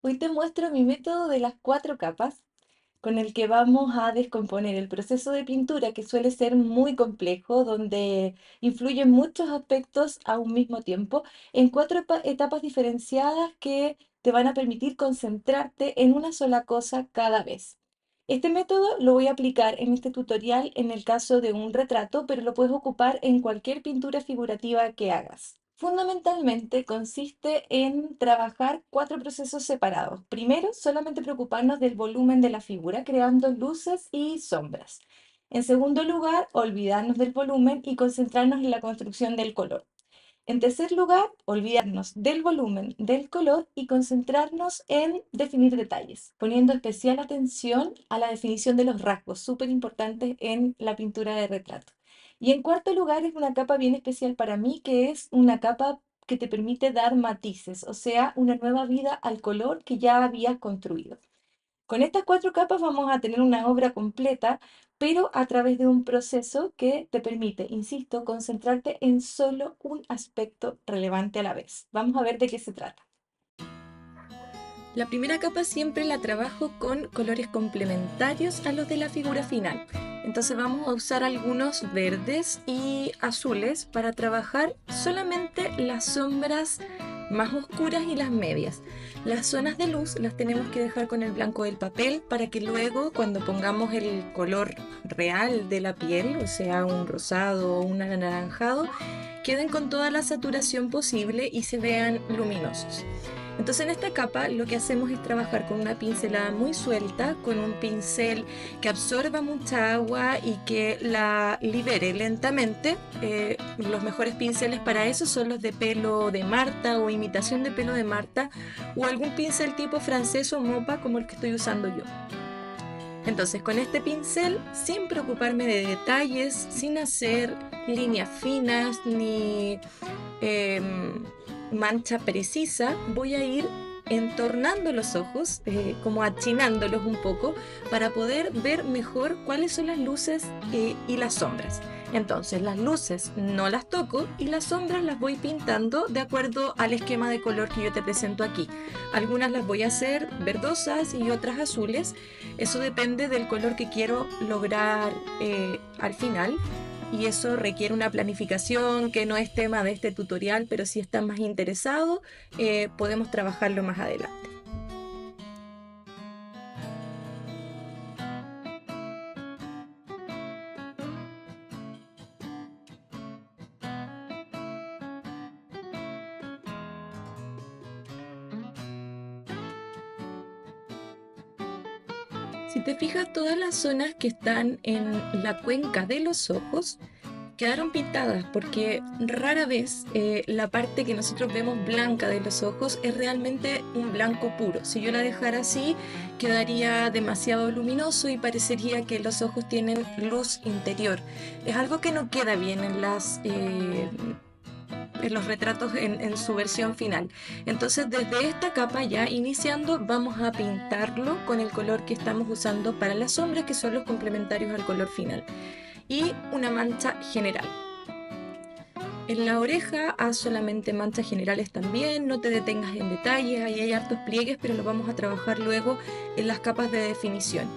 Hoy te muestro mi método de las 4 capas con el que vamos a descomponer el proceso de pintura que suele ser muy complejo, donde influyen muchos aspectos a un mismo tiempo, en 4 etapas diferenciadas que te van a permitir concentrarte en una sola cosa cada vez. Este método lo voy a aplicar en este tutorial en el caso de un retrato, pero lo puedes ocupar en cualquier pintura figurativa que hagas. Fundamentalmente consiste en trabajar 4 procesos separados. Primero, solamente preocuparnos del volumen de la figura, creando luces y sombras. En segundo lugar, olvidarnos del volumen y concentrarnos en la construcción del color. En tercer lugar, olvidarnos del volumen, del color y concentrarnos en definir detalles, poniendo especial atención a la definición de los rasgos, súper importantes en la pintura de retrato. Y en cuarto lugar, es una capa bien especial para mí, que es una capa que te permite dar matices, o sea, una nueva vida al color que ya habías construido. Con estas 4 capas vamos a tener una obra completa, pero a través de un proceso que te permite, insisto, concentrarte en solo un aspecto relevante a la vez. Vamos a ver de qué se trata. La primera capa siempre la trabajo con colores complementarios a los de la figura final. Entonces vamos a usar algunos verdes y azules para trabajar solamente las sombras más oscuras y las medias. Las zonas de luz las tenemos que dejar con el blanco del papel para que luego cuando pongamos el color real de la piel, o sea un rosado o un anaranjado, queden con toda la saturación posible y se vean luminosos. Entonces en esta capa lo que hacemos es trabajar con una pincelada muy suelta, con un pincel que absorba mucha agua y que la libere lentamente. Los mejores pinceles para eso son los de pelo de Marta o imitación de pelo de Marta o algún pincel tipo francés o mopa como el que estoy usando yo. Entonces con este pincel, sin preocuparme de detalles, sin hacer líneas finas ni eh, mancha precisa, voy a ir entornando los ojos, como achinándolos un poco, para poder ver mejor cuáles son las luces y las sombras. Entonces las luces no las toco y las sombras las voy pintando de acuerdo al esquema de color que yo te presento aquí. Algunas las voy a hacer verdosas y otras azules. Eso depende del color que quiero lograr al final y eso requiere una planificación que no es tema de este tutorial, pero si estás más interesado, podemos trabajarlo más adelante. Si te fijas, todas las zonas que están en la cuenca de los ojos quedaron pintadas porque rara vez la parte que nosotros vemos blanca de los ojos es realmente un blanco puro. Si yo la dejara así, quedaría demasiado luminoso y parecería que los ojos tienen luz interior. Es algo que no queda bien en los retratos en su versión final. Entonces desde esta capa ya iniciando vamos a pintarlo con el color que estamos usando para las sombras, que son los complementarios al color final, y una mancha general. En la oreja haz solamente manchas generales también, no te detengas en detalles, ahí hay hartos pliegues, pero los vamos a trabajar luego en las capas de definición.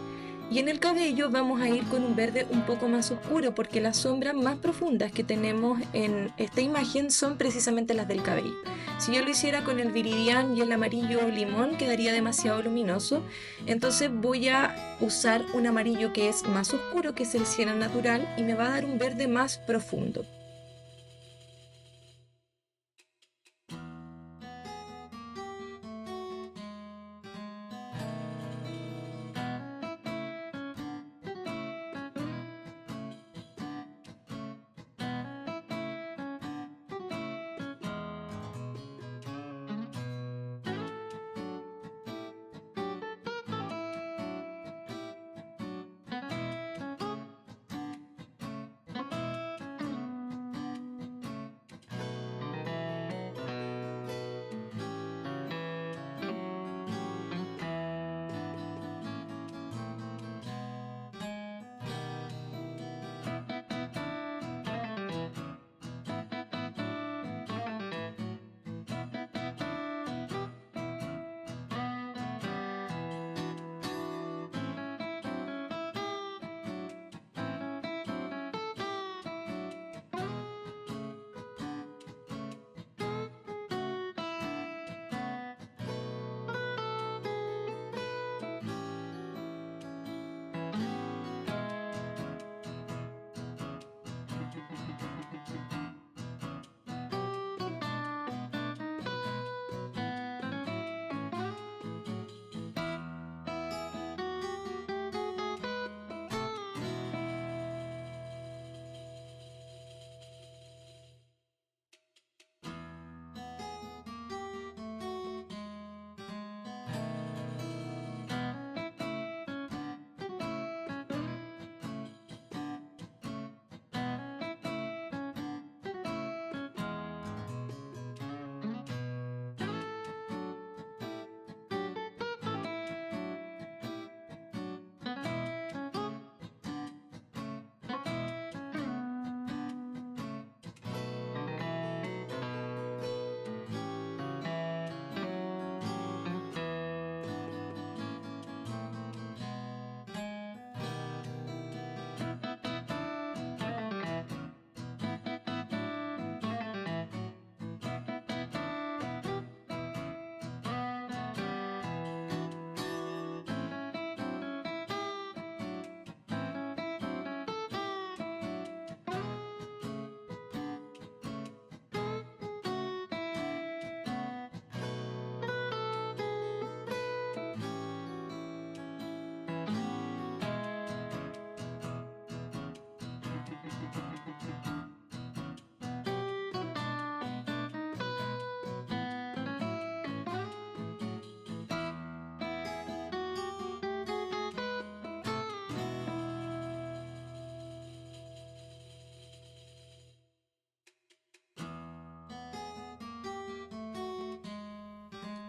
Y en el cabello vamos a ir con un verde un poco más oscuro porque las sombras más profundas que tenemos en esta imagen son precisamente las del cabello. Si yo lo hiciera con el viridián y el amarillo limón quedaría demasiado luminoso, entonces voy a usar un amarillo que es más oscuro, que es el siena natural, y me va a dar un verde más profundo.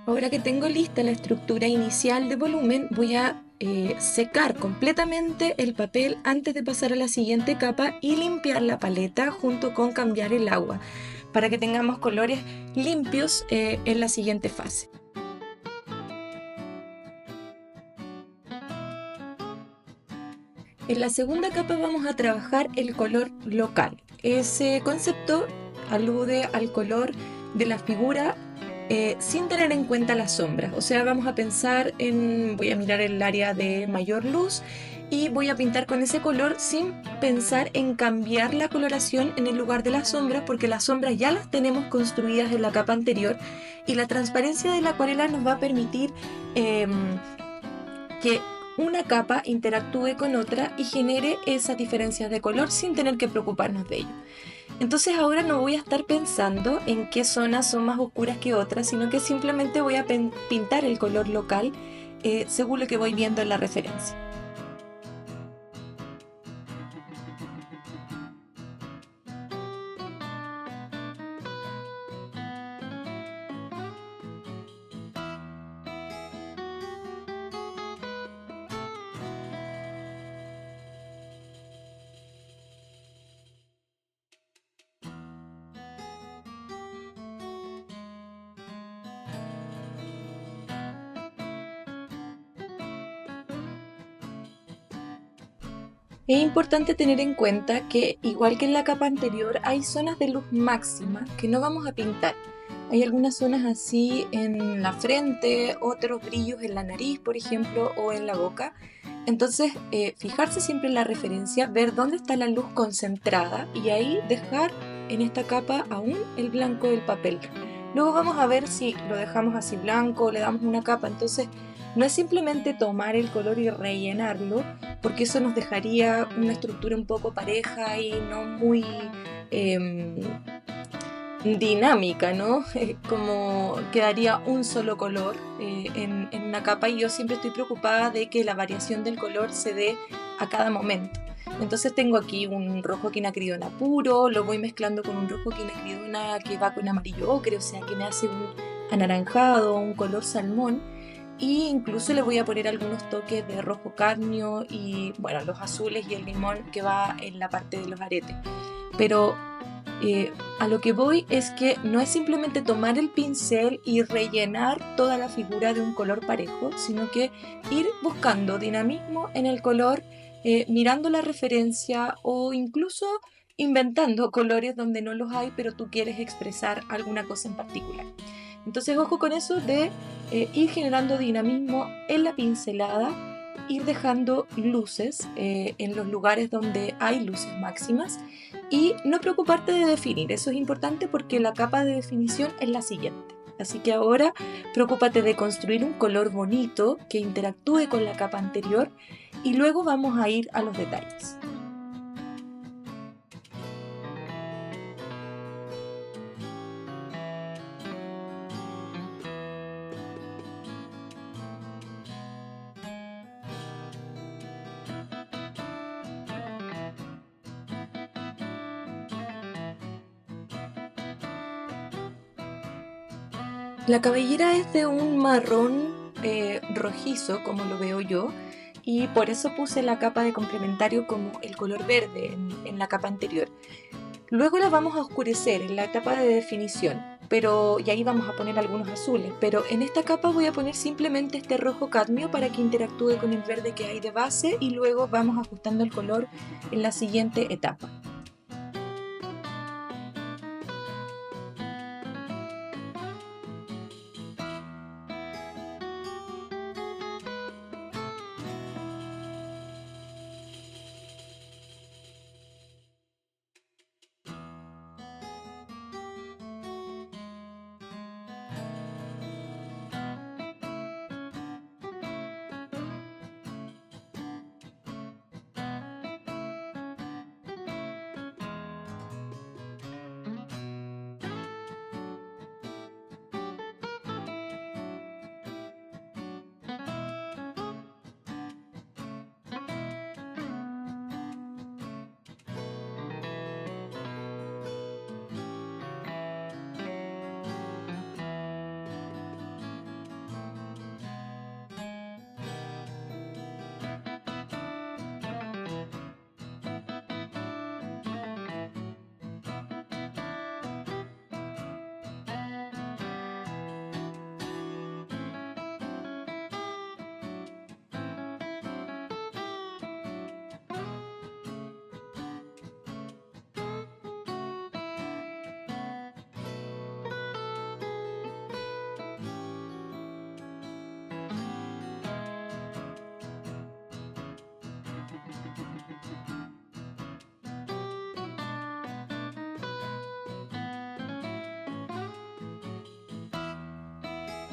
Ahora que tengo lista la estructura inicial de volumen, voy a secar completamente el papel antes de pasar a la siguiente capa y limpiar la paleta junto con cambiar el agua para que tengamos colores limpios en la siguiente fase. En la segunda capa vamos a trabajar el color local. Ese concepto alude al color de la figura sin tener en cuenta las sombras. O sea, vamos a pensar en, voy a mirar el área de mayor luz y voy a pintar con ese color sin pensar en cambiar la coloración en el lugar de las sombras, porque las sombras ya las tenemos construidas en la capa anterior y la transparencia de la acuarela nos va a permitir que una capa interactúe con otra y genere esas diferencias de color sin tener que preocuparnos de ello. Entonces ahora no voy a estar pensando en qué zonas son más oscuras que otras, sino que simplemente voy a pintar el color local según lo que voy viendo en la referencia. Es importante tener en cuenta que, igual que en la capa anterior, hay zonas de luz máxima que no vamos a pintar. Hay algunas zonas así en la frente, otros brillos en la nariz, por ejemplo, o en la boca. Entonces, fijarse siempre en la referencia, ver dónde está la luz concentrada y ahí dejar en esta capa aún el blanco del papel. Luego vamos a ver si lo dejamos así blanco o le damos una capa. Entonces, no es simplemente tomar el color y rellenarlo, porque eso nos dejaría una estructura un poco pareja y no muy eh, dinámica, ¿no? Como quedaría un solo color en una capa y yo siempre estoy preocupada de que la variación del color se dé a cada momento. Entonces tengo aquí un rojo quinacridona puro, lo voy mezclando con un rojo quinacridona que va con amarillo ocre, o sea que me hace un anaranjado, un color salmón. Y incluso le voy a poner algunos toques de rojo cadmio y bueno, los azules y el limón que va en la parte de los aretes. Pero a lo que voy es que no es simplemente tomar el pincel y rellenar toda la figura de un color parejo, sino que ir buscando dinamismo en el color, mirando la referencia o incluso inventando colores donde no los hay, pero tú quieres expresar alguna cosa en particular. Entonces, ojo con eso de ir generando dinamismo en la pincelada, ir dejando luces en los lugares donde hay luces máximas y no preocuparte de definir. Eso es importante porque la capa de definición es la siguiente. Así que ahora preocúpate de construir un color bonito que interactúe con la capa anterior y luego vamos a ir a los detalles. La cabellera es de un marrón rojizo, como lo veo yo, y por eso puse la capa de complementario como el color verde en la capa anterior. Luego la vamos a oscurecer en la etapa de definición, pero y ahí vamos a poner algunos azules, pero en esta capa voy a poner simplemente este rojo cadmio para que interactúe con el verde que hay de base y luego vamos ajustando el color en la siguiente etapa.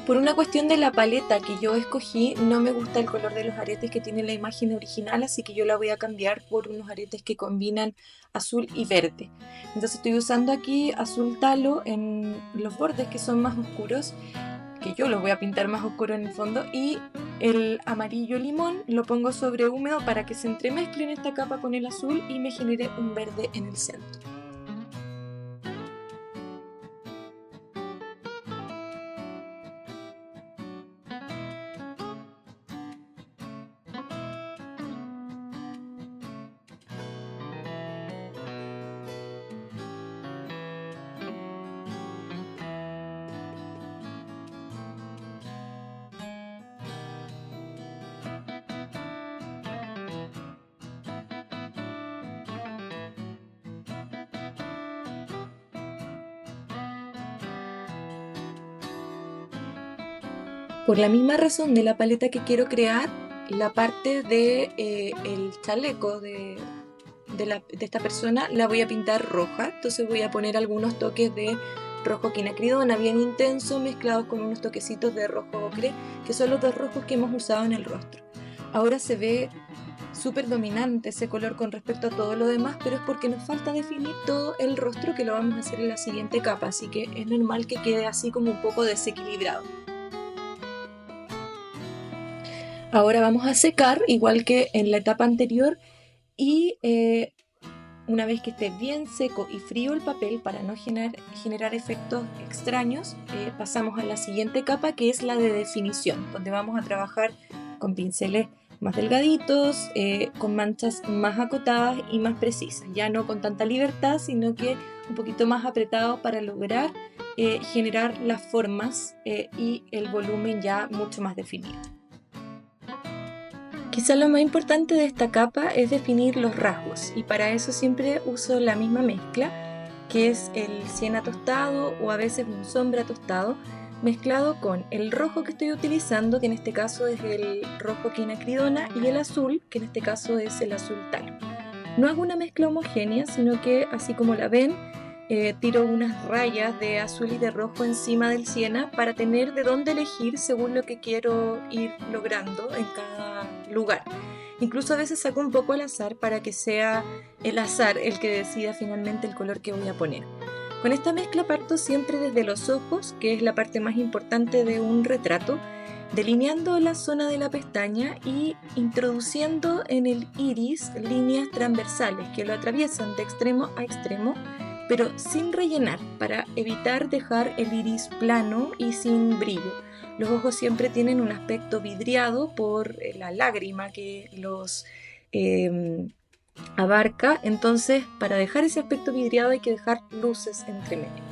Por una cuestión de la paleta que yo escogí, no me gusta el color de los aretes que tiene la imagen original, así que yo la voy a cambiar por unos aretes que combinan azul y verde. Entonces estoy usando aquí azul talo en los bordes que son más oscuros, que yo los voy a pintar más oscuro en el fondo, y el amarillo limón lo pongo sobre húmedo para que se entremezcle en esta capa con el azul y me genere un verde en el centro. Por la misma razón de la paleta que quiero crear, la parte de el chaleco de esta persona la voy a pintar roja. Entonces voy a poner algunos toques de rojo quinacridona bien intenso mezclados con unos toquecitos de rojo ocre, que son los dos rojos que hemos usado en el rostro. Ahora se ve súper dominante ese color con respecto a todo lo demás, pero es porque nos falta definir todo el rostro, que lo vamos a hacer en la siguiente capa, así que es normal que quede así como un poco desequilibrado. Ahora vamos a secar, igual que en la etapa anterior, y una vez que esté bien seco y frío el papel, para no generar efectos extraños, pasamos a la siguiente capa, que es la de definición, donde vamos a trabajar con pinceles más delgaditos, con manchas más acotadas y más precisas, ya no con tanta libertad, sino que un poquito más apretado para lograr generar las formas y el volumen ya mucho más definido. Quizá lo más importante de esta capa es definir los rasgos, y para eso siempre uso la misma mezcla, que es el siena tostado o a veces un sombra tostado, mezclado con el rojo que estoy utilizando, que en este caso es el rojo quinacridona, y el azul, que en este caso es el azul talo. No hago una mezcla homogénea, sino que así como la ven, tiro unas rayas de azul y de rojo encima del siena para tener de dónde elegir según lo que quiero ir logrando en cada lugar. Incluso a veces saco un poco al azar para que sea el azar el que decida finalmente el color que voy a poner. Con esta mezcla parto siempre desde los ojos, que es la parte más importante de un retrato, delineando la zona de la pestaña y introduciendo en el iris líneas transversales que lo atraviesan de extremo a extremo, pero sin rellenar, para evitar dejar el iris plano y sin brillo. Los ojos siempre tienen un aspecto vidriado por la lágrima que los abarca, entonces para dejar ese aspecto vidriado hay que dejar luces entre medio.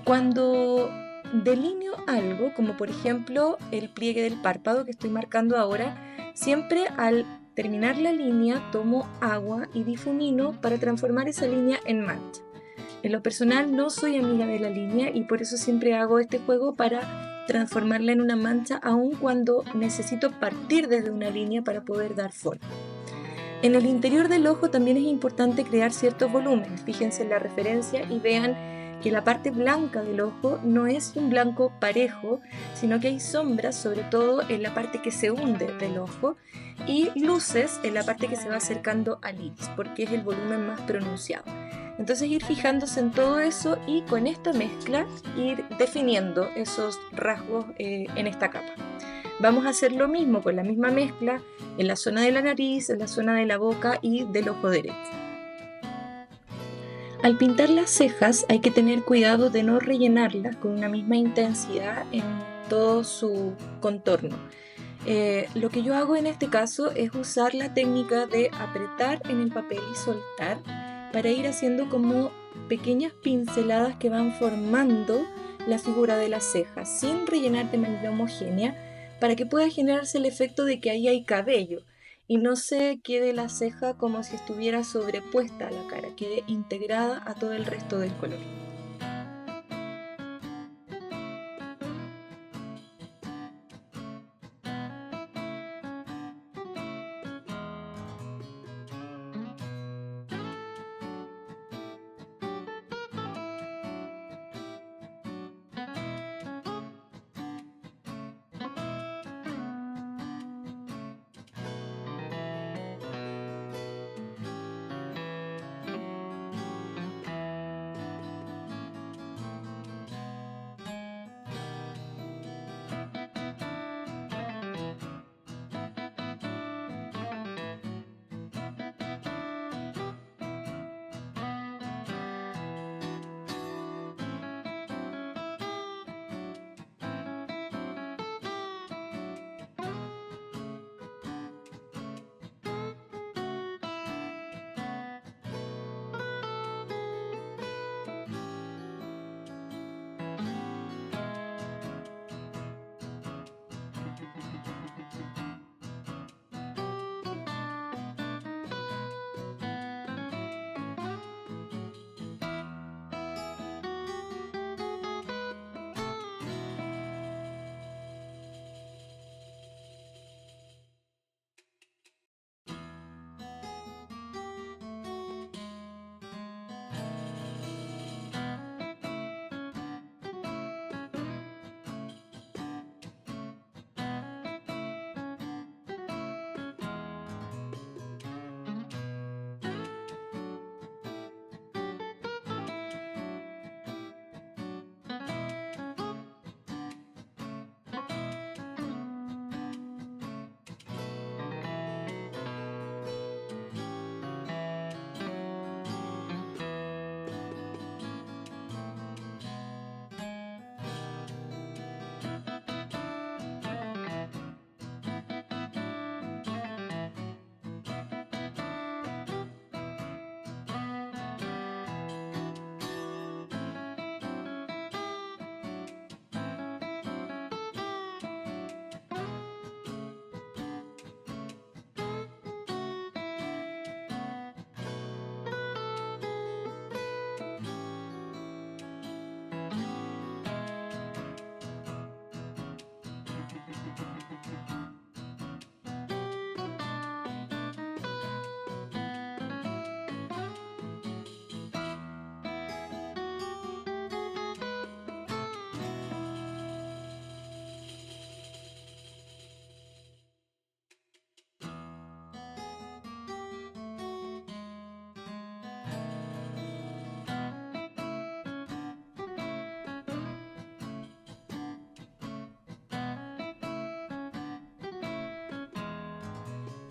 Cuando delineo algo, como por ejemplo el pliegue del párpado que estoy marcando ahora, siempre al terminar la línea tomo agua y difumino para transformar esa línea en mancha. En lo personal no soy amiga de la línea y por eso siempre hago este juego para transformarla en una mancha, aun cuando necesito partir desde una línea para poder dar forma. En el interior del ojo también es importante crear ciertos volúmenes. Fíjense en la referencia y vean que la parte blanca del ojo no es un blanco parejo, sino que hay sombras, sobre todo en la parte que se hunde del ojo, y luces en la parte que se va acercando al iris, porque es el volumen más pronunciado. Entonces ir fijándose en todo eso y con esta mezcla ir definiendo esos rasgos en esta capa. Vamos a hacer lo mismo con la misma mezcla en la zona de la nariz, en la zona de la boca y del ojo derecho. Al pintar las cejas hay que tener cuidado de no rellenarlas con una misma intensidad en todo su contorno. Lo que yo hago en este caso es usar la técnica de apretar en el papel y soltar para ir haciendo como pequeñas pinceladas que van formando la figura de las cejas sin rellenar de manera homogénea, para que pueda generarse el efecto de que ahí hay cabello y no se quede la ceja como si estuviera sobrepuesta a la cara, quede integrada a todo el resto del color.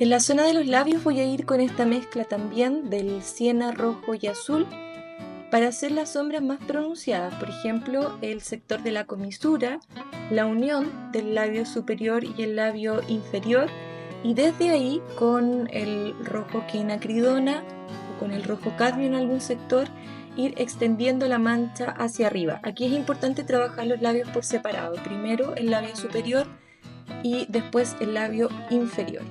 En la zona de los labios voy a ir con esta mezcla también del siena rojo y azul para hacer las sombras más pronunciadas, por ejemplo, el sector de la comisura, la unión del labio superior y el labio inferior, y desde ahí con el rojo quinacridona o con el rojo cadmio en algún sector, ir extendiendo la mancha hacia arriba. Aquí es importante trabajar los labios por separado, primero el labio superior y después el labio inferior.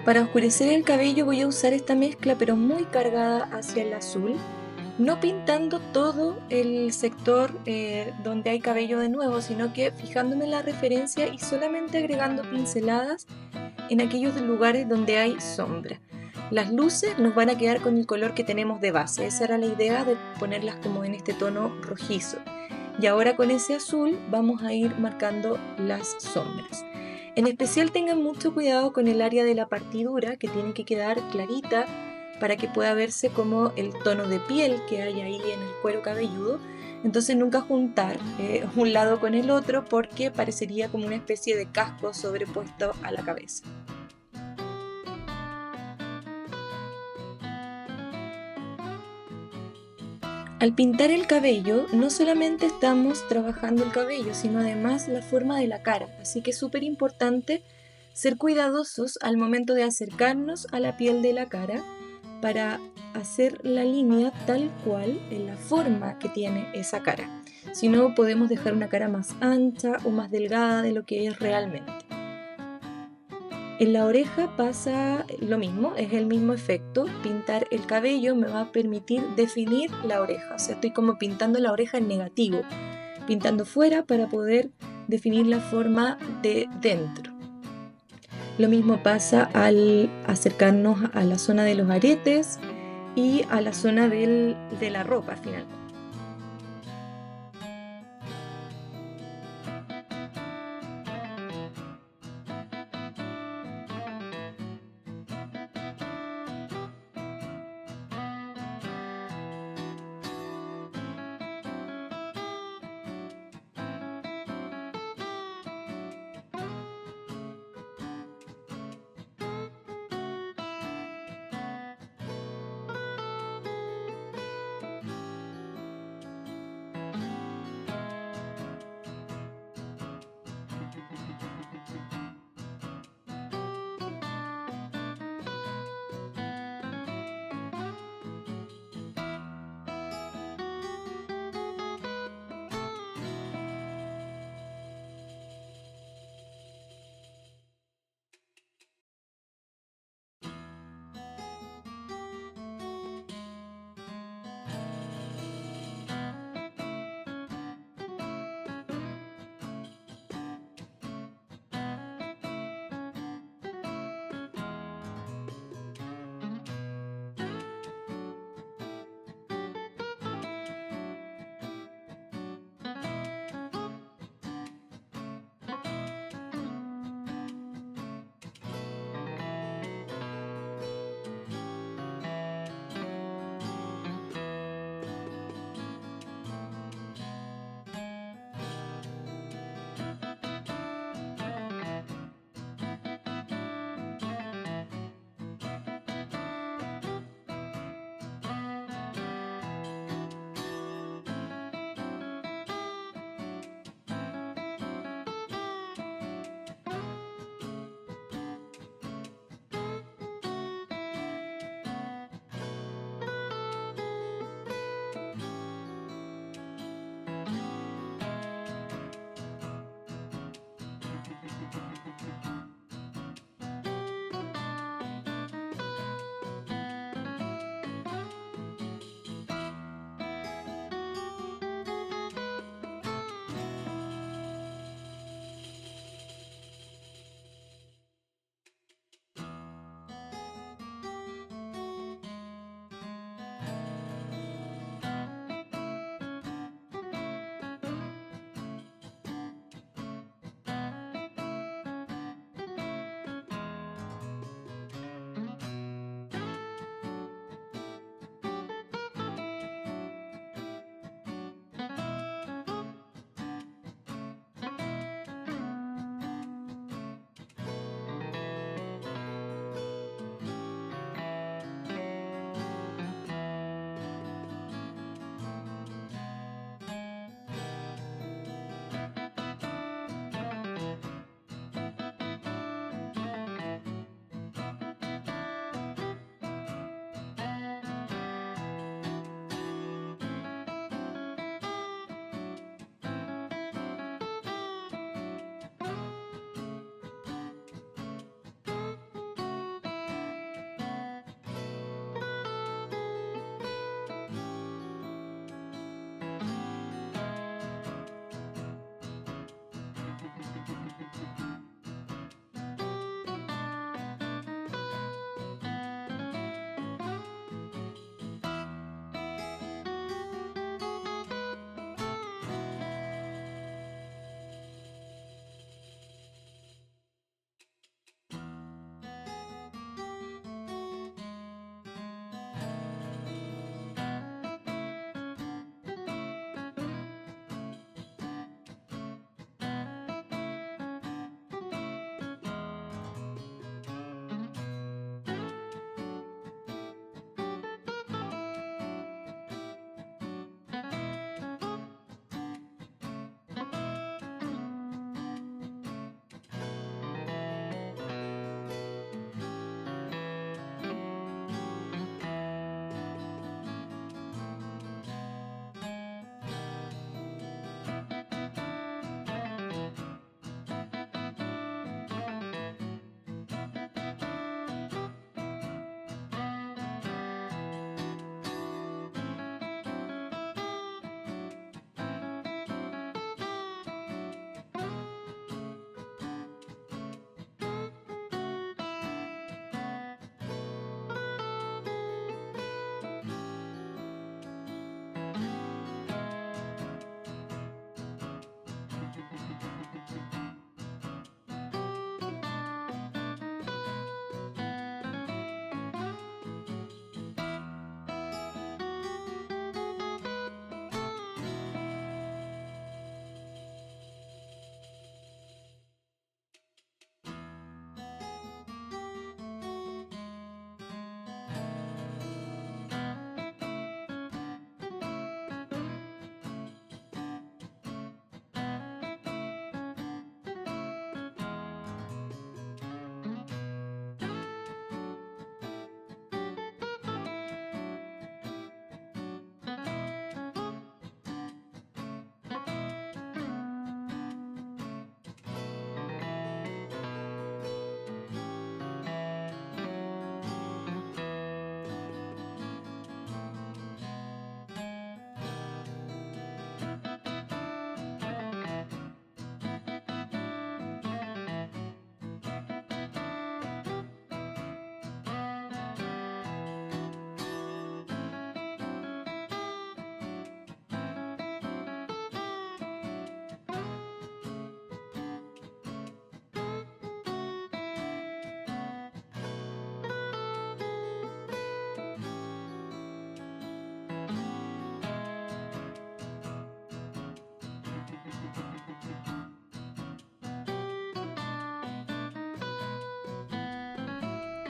Para oscurecer el cabello voy a usar esta mezcla pero muy cargada hacia el azul, no pintando todo el sector donde hay cabello de nuevo, sino que fijándome en la referencia y solamente agregando pinceladas en aquellos lugares donde hay sombra. Las luces nos van a quedar con el color que tenemos de base. Esa era la idea de ponerlas como en este tono rojizo. Y ahora con ese azul vamos a ir marcando las sombras. En especial tengan mucho cuidado con el área de la partidura, que tiene que quedar clarita para que pueda verse como el tono de piel que hay ahí en el cuero cabelludo. Entonces nunca juntar un lado con el otro porque parecería como una especie de casco sobrepuesto a la cabeza. Al pintar el cabello, no solamente estamos trabajando el cabello, sino además la forma de la cara. Así que es súper importante ser cuidadosos al momento de acercarnos a la piel de la cara para hacer la línea tal cual en la forma que tiene esa cara. Si no, podemos dejar una cara más ancha o más delgada de lo que es realmente. En la oreja pasa lo mismo, es el mismo efecto. Pintar el cabello me va a permitir definir la oreja. O sea, estoy como pintando la oreja en negativo, pintando fuera para poder definir la forma de dentro. Lo mismo pasa al acercarnos a la zona de los aretes y a la zona de la ropa finalmente.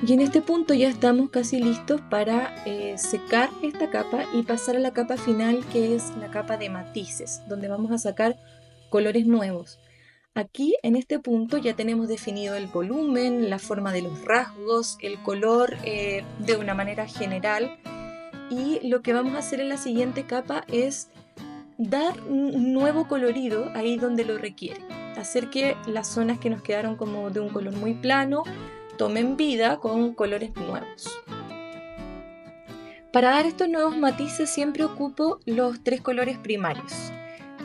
Y en este punto ya estamos casi listos para secar esta capa y pasar a la capa final, que es la capa de matices, donde vamos a sacar colores nuevos. Aquí en este punto ya tenemos definido el volumen, la forma de los rasgos, el color de una manera general, y lo que vamos a hacer en la siguiente capa es dar un nuevo colorido ahí donde lo requiere, hacer que las zonas que nos quedaron como de un color muy plano tomen vida con colores nuevos. Para dar estos nuevos matices siempre ocupo los tres colores primarios.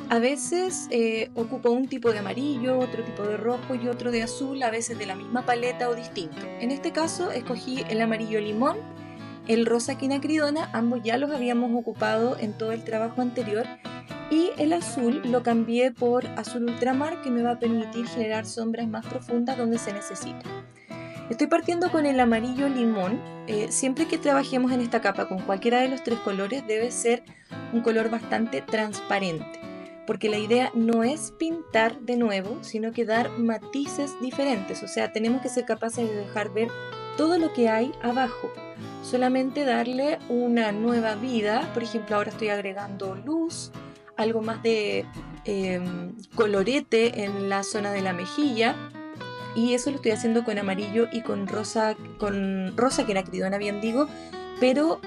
A veces ocupo un tipo de amarillo, otro tipo de rojo y otro de azul, a veces de la misma paleta o distinto. En este caso escogí el amarillo limón, el rosa quinacridona, ambos ya los habíamos ocupado en todo el trabajo anterior, y el azul lo cambié por azul ultramar, que me va a permitir generar sombras más profundas donde se necesita. Estoy partiendo con el amarillo limón. Siempre que trabajemos en esta capa con cualquiera de los tres colores debe ser un color bastante transparente, porque la idea no es pintar de nuevo, sino que dar matices diferentes. O sea, tenemos que ser capaces de dejar ver todo lo que hay abajo, solamente darle una nueva vida. Por ejemplo, ahora estoy agregando luz, algo más de colorete en la zona de la mejilla, y eso lo estoy haciendo con amarillo y con rosa quinacridona, bien digo, pero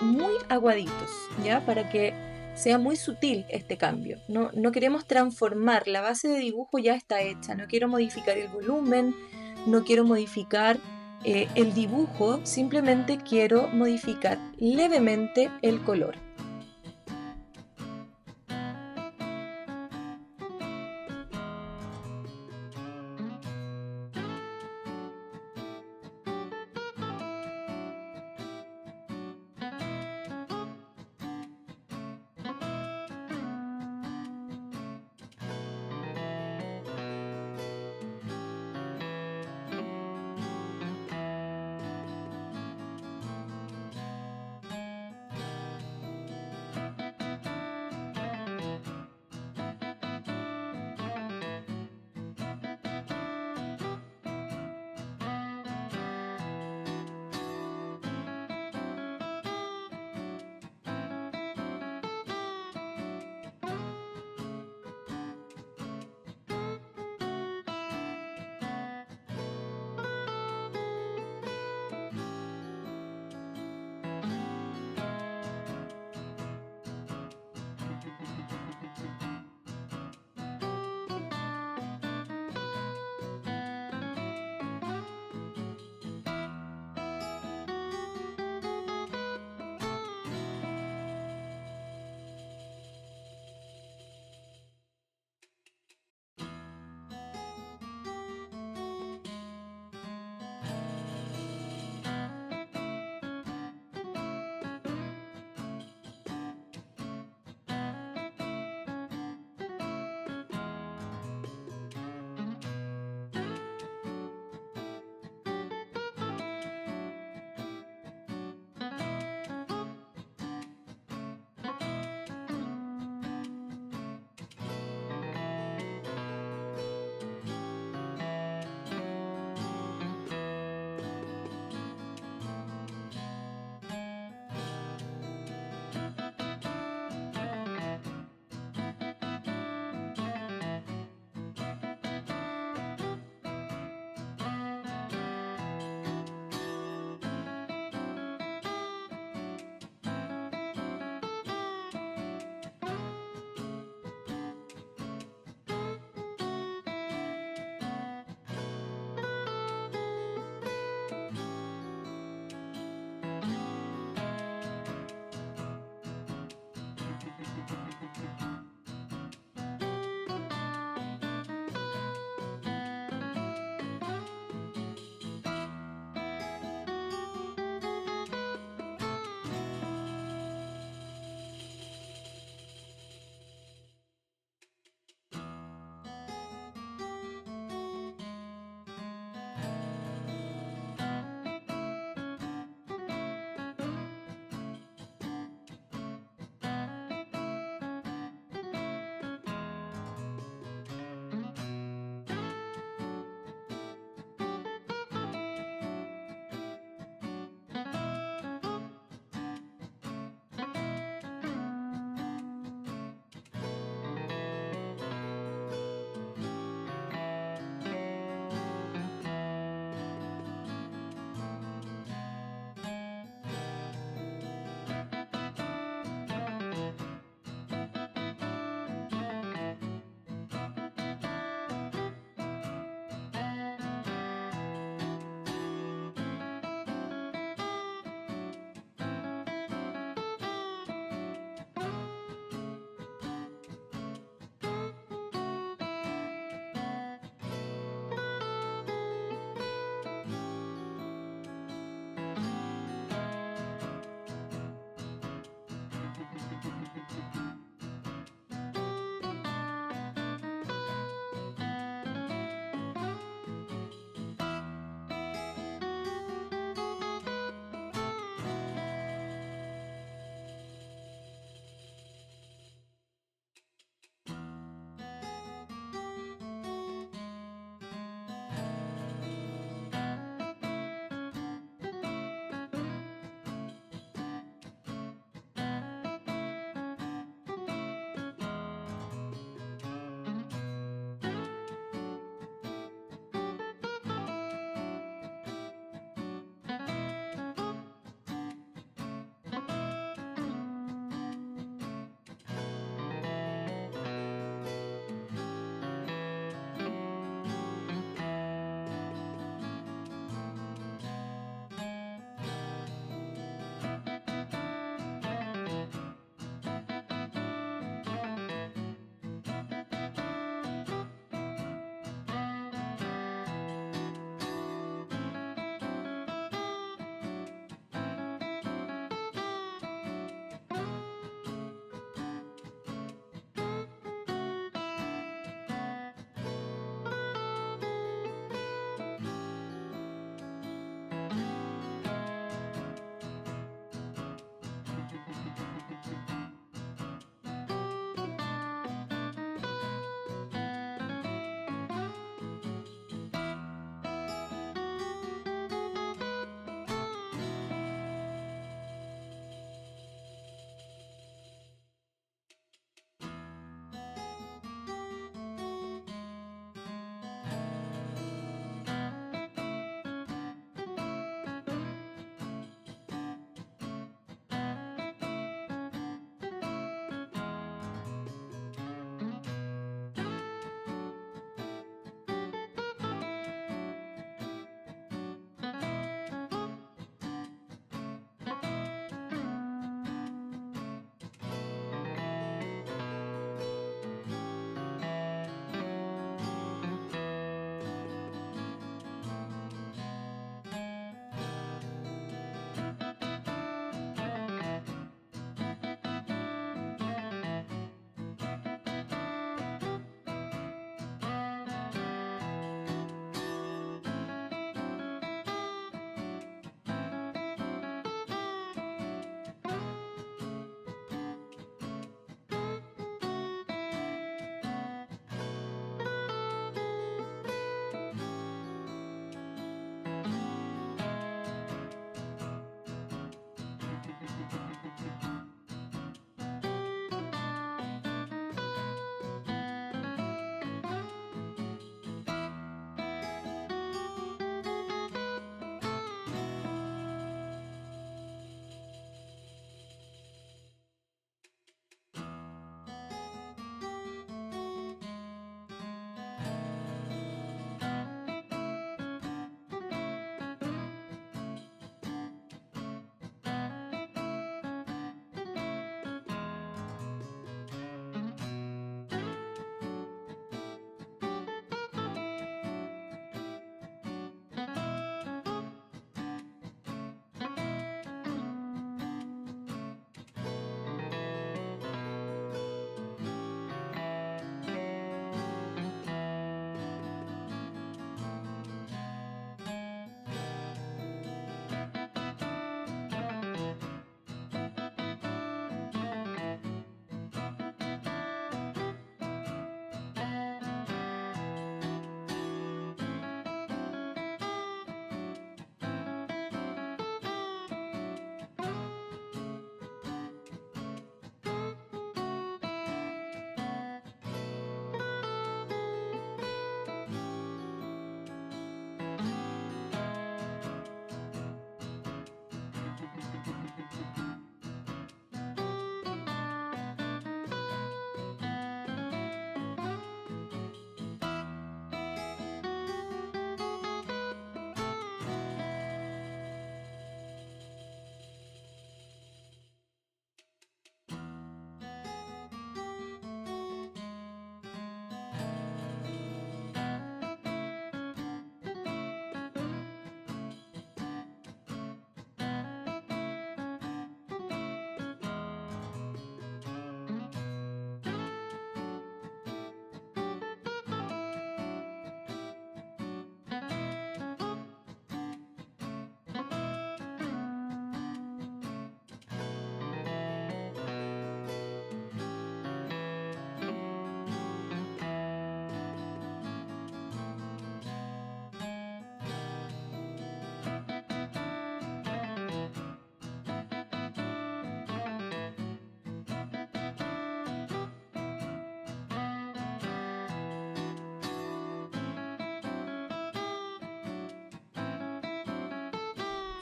muy aguaditos, ¿ya? Para que sea muy sutil este cambio. No queremos transformar, la base de dibujo ya está hecha, no quiero modificar el volumen, no quiero modificar el dibujo, simplemente quiero modificar levemente el color.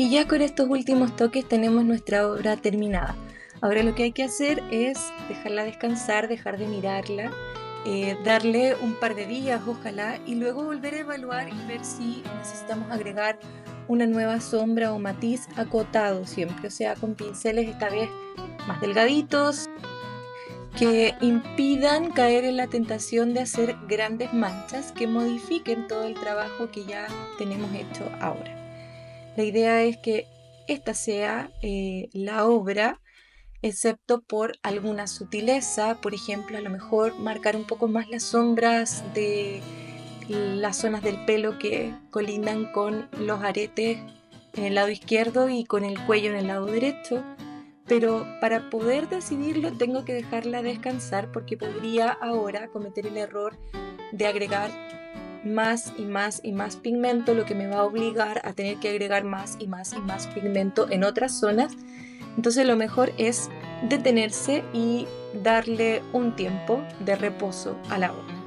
Y ya con estos últimos toques tenemos nuestra obra terminada. Ahora lo que hay que hacer es dejarla descansar, dejar de mirarla, darle un par de días, ojalá, y luego volver a evaluar y ver si necesitamos agregar una nueva sombra o matiz acotado siempre, o sea, con pinceles esta vez más delgaditos, que impidan caer en la tentación de hacer grandes manchas que modifiquen todo el trabajo que ya tenemos hecho ahora. La idea es que esta sea la obra, excepto por alguna sutileza, por ejemplo, a lo mejor marcar un poco más las sombras de las zonas del pelo que colindan con los aretes en el lado izquierdo y con el cuello en el lado derecho. Pero para poder decidirlo tengo que dejarla descansar porque podría ahora cometer el error de agregar más y más y más pigmento, lo que me va a obligar a tener que agregar más y más y más pigmento en otras zonas. Entonces lo mejor es detenerse y darle un tiempo de reposo a la obra.